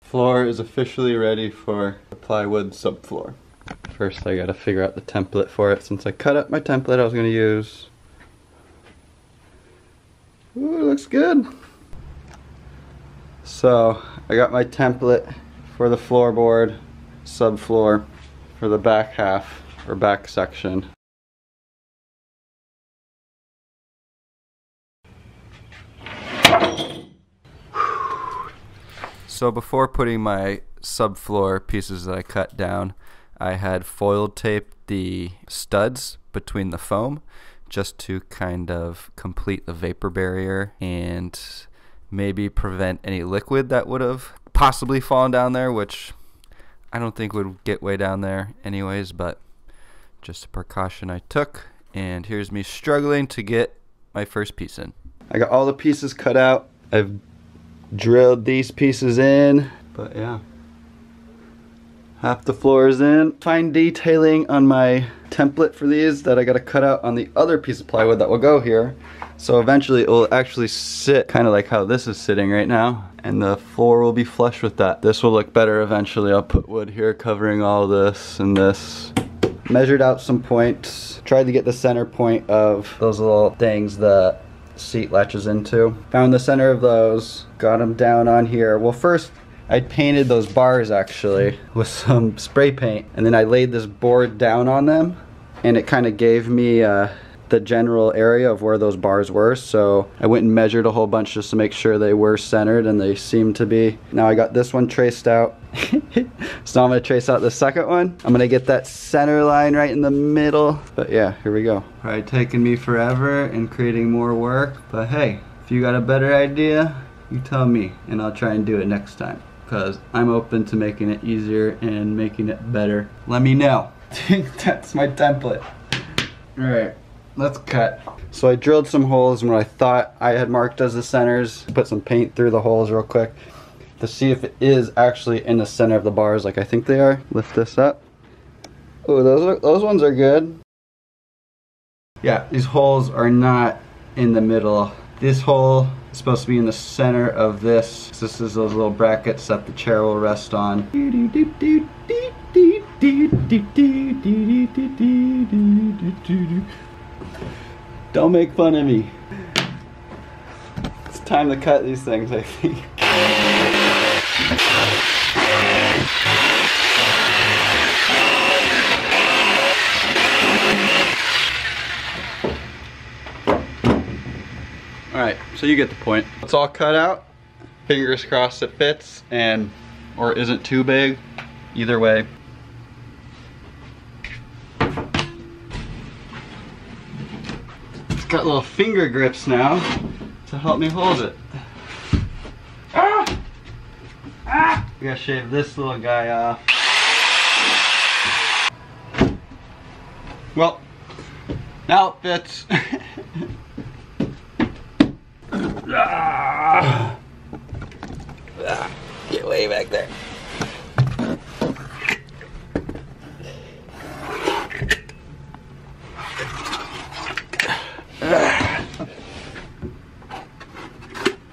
Floor is officially ready for the plywood subfloor. First I gotta figure out the template for it since I cut up my template I was gonna use. Ooh, it looks good. So I got my template for the floorboard, subfloor, for the back half or back section. So before putting my subfloor pieces that I cut down, I had foil taped the studs between the foam just to kind of complete the vapor barrier and maybe prevent any liquid that would have possibly fallen down there, which I don't think would get way down there anyways, but just a precaution I took. And here's me struggling to get my first piece in. I got all the pieces cut out. I've drilled these pieces in, but yeah, half the floor is in. Fine detailing on my template for these that I gotta cut out on the other piece of plywood that will go here. So eventually it will actually sit kind of like how this is sitting right now, and the floor will be flush with that. This will look better eventually. I'll put wood here covering all this and this. Measured out some points, tried to get the center point of those little things that seat latches into. Found the center of those, got them down on here. Well, first I painted those bars actually with some spray paint, and then I laid this board down on them, and it kind of gave me the general area of where those bars were. So I went and measured a whole bunch just to make sure they were centered, and they seem to be. Now I got this one traced out. So I'm gonna trace out the second one. I'm gonna get that center line right in the middle. But yeah, here we go. Probably taking me forever and creating more work, but hey, if you got a better idea, you tell me and I'll try and do it next time, because I'm open to making it easier and making it better. Let me know. That's my template. Alright, let's cut. So I drilled some holes in what I thought I had marked as the centers. Put some paint through the holes real quick to see if it is actually in the center of the bars like I think they are. Lift this up. Oh, those ones are good. Yeah, these holes are not in the middle. This hole is supposed to be in the center of this. This is those little brackets that the chair will rest on. Don't make fun of me. It's time to cut these things, I think. Alright, so you get the point. It's all cut out. Fingers crossed it fits and or isn't too big. Either way. It's got little finger grips now to help me hold it. Ah! Ah! I gotta shave this little guy off. Well, now it fits. Ah! Ah! Get way back there.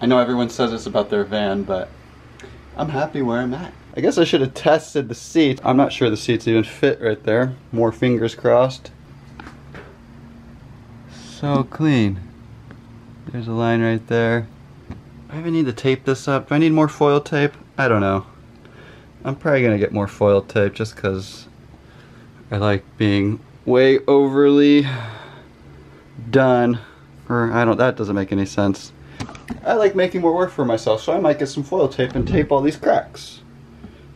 I know everyone says this about their van, but I'm happy where I'm at. I guess I should have tested the seats. I'm not sure the seats even fit right there. More fingers crossed. So clean. There's a line right there. I even need to tape this up. Do I need more foil tape? I don't know. I'm probably gonna get more foil tape just because I like being way overly done. Or I don't, that doesn't make any sense. I like making more work for myself, so I might get some foil tape and tape all these cracks.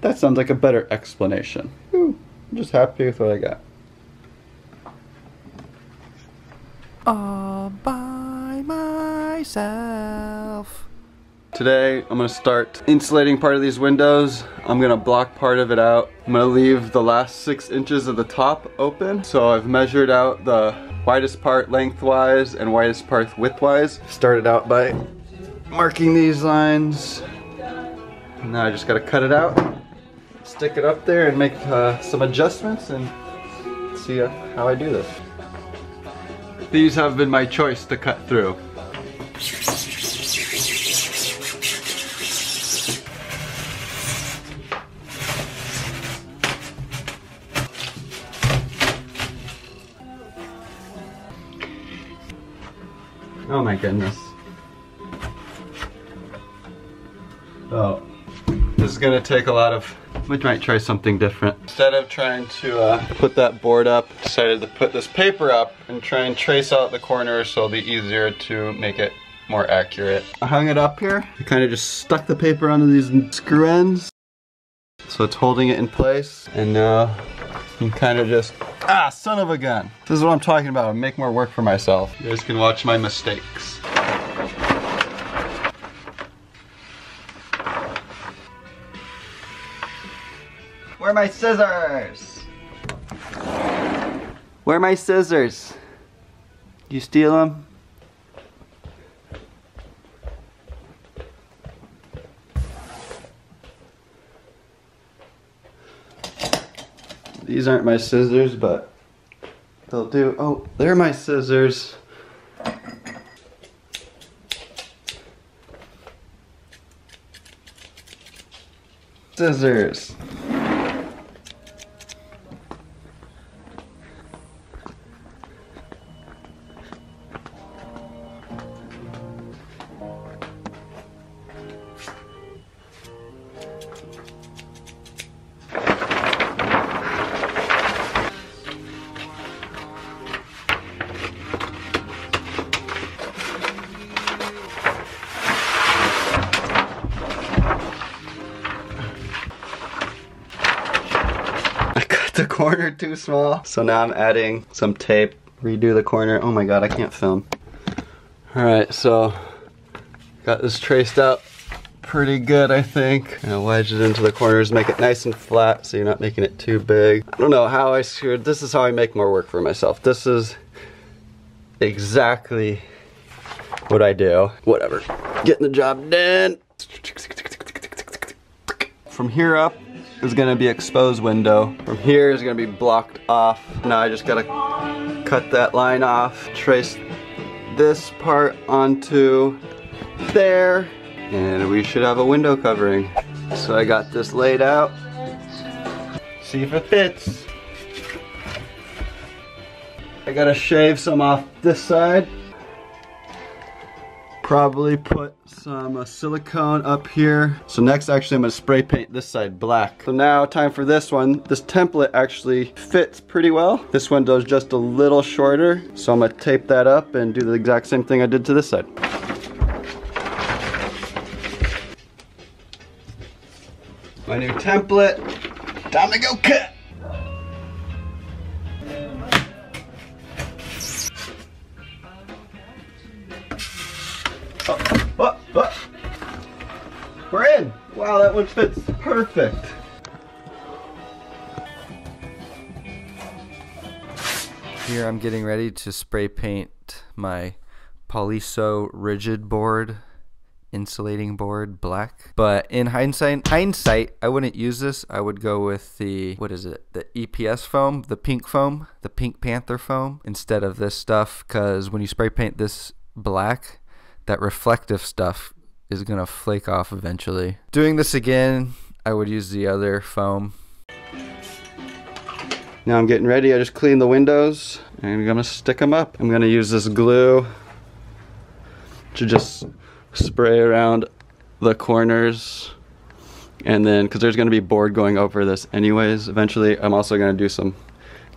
That sounds like a better explanation. Ooh, I'm just happy with what I got. All by myself. Today I'm gonna start insulating part of these windows. I'm gonna block part of it out. I'm gonna leave the last 6 inches of the top open. So I've measured out the widest part lengthwise and widest part widthwise. Started out by marking these lines. Now I just gotta cut it out, stick it up there and make some adjustments and see how I do this. These have been my choice to cut through. Oh my goodness. Oh, this is gonna take a lot of, we might try something different. Instead of trying to put that board up, decided to put this paper up and try and trace out the corners so it'll be easier to make it more accurate. I hung it up here. I kind of just stuck the paper onto these screw ends. So it's holding it in place. And now you can kind of just, son of a gun. This is what I'm talking about. I make more work for myself. You guys can watch my mistakes. Where are my scissors? Where are my scissors? You steal them? These aren't my scissors, but they'll do. Oh, they're my scissors. Scissors. The corner too small, so now I'm adding some tape, redo the corner. Oh my god, I can't film. Alright, so got this traced out pretty good, I think. Now wedge it into the corners, make it nice and flat so you're not making it too big. I don't know how I screwed, this is how I make more work for myself. This is exactly what I do. Whatever, getting the job done. From here up is gonna be exposed window. From here is gonna be blocked off. Now I just gotta cut that line off, trace this part onto there, and we should have a window covering. So I got this laid out. See if it fits. I gotta shave some off this side. Probably put some silicone up here. So next actually I'm gonna spray paint this side black. So now time for this one. This template actually fits pretty well. This one does just a little shorter. So I'm gonna tape that up and do the exact same thing I did to this side. My new template. Time to go cut. We're in! Wow, that one fits perfect. Here I'm getting ready to spray paint my Polyso rigid board, insulating board black. But in hindsight, I wouldn't use this. I would go with the, what is it? The EPS foam, the pink foam, the Pink Panther foam, instead of this stuff, because when you spray paint this black, that reflective stuff is gonna flake off eventually. Doing this again, I would use the other foam. Now I'm getting ready. I just cleaned the windows and I'm gonna stick them up. I'm gonna use this glue to just spray around the corners, and then because there's gonna be board going over this anyways eventually, I'm also gonna do some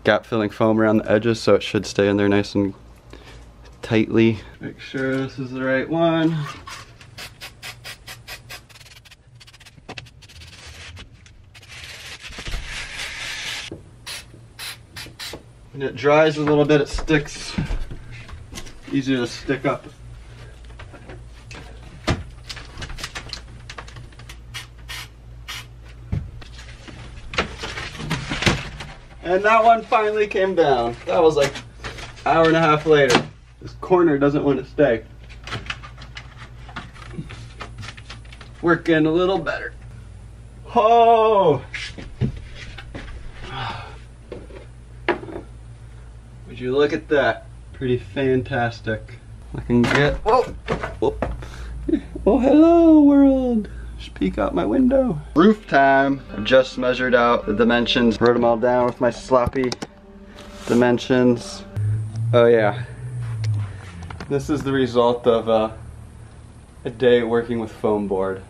gap filling foam around the edges so it should stay in there nice and tightly. Make sure this is the right one. When it dries a little bit, it sticks. Easier to stick up. And that one finally came down. That was like an hour and a half later. This corner doesn't want to stay. Working a little better. Oh! Would you look at that? Pretty fantastic. Looking good. Whoa! Whoop. Oh, hello world! Just peek out my window. Roof time. I just measured out the dimensions. Wrote them all down with my sloppy dimensions. Oh yeah. This is the result of a day working with foam board.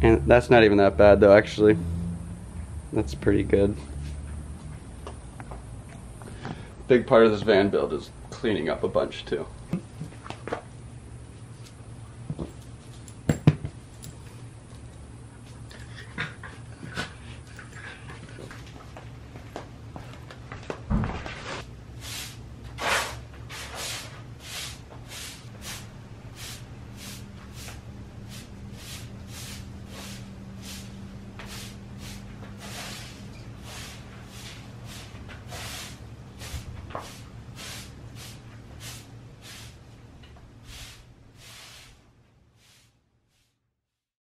And that's not even that bad though, actually. That's pretty good. Big part of this van build is cleaning up a bunch too.